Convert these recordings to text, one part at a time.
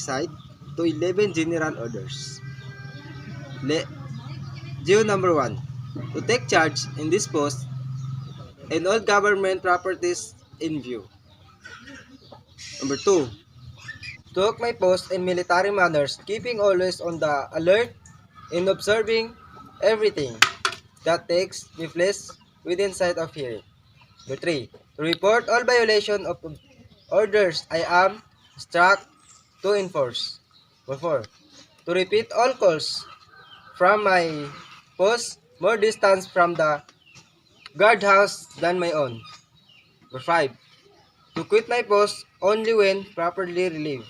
reside to 11 general orders. Geo number 1. To take charge in this post and all government properties in view. Number 2. To work my post in military manners, keeping always on the alert and observing everything that takes place within sight of hearing. Number 3. To report all violation of orders I am struck to enforce. Number 4. To repeat all calls from my post more distance from the guardhouse than my own. Number 5. To quit my post only when properly relieved.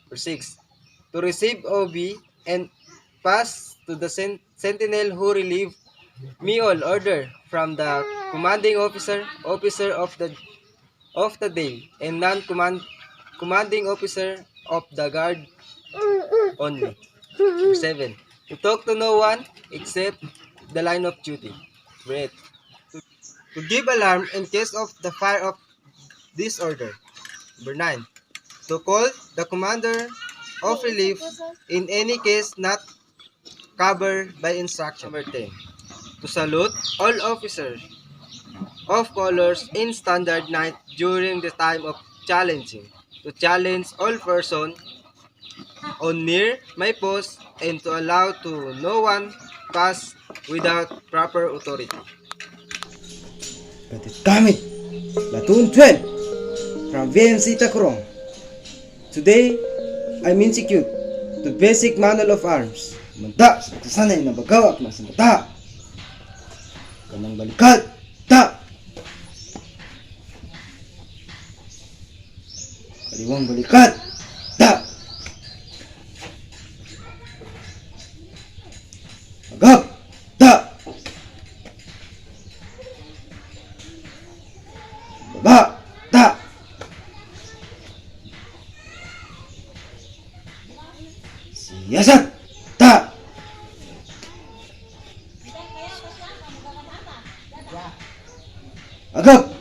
Number 6. To receive OB and pass to the sentinel who relieve me all order from the commanding officer of the day, and commanding officer of the guard only. Number 7. To talk to no one except the line of duty. Number 8. To give alarm in case of the fire of disorder. Number 9. To call the commander of relief in any case not covered by instruction. Number 10. To salute all officers of colors in standard night during the time of challenging. To challenge all persons on near my post and to allow to no one pass without proper authority. Gamit Platoon 12 from VMC Takrong. Today, I'm execute the basic manual of arms. Manda sa sanay na bagawak na sa mata. Kanang balikat, ta! Kaliwang balikat, ta! Agap, ta! Baba, ta! Siyasat, ta! Agap,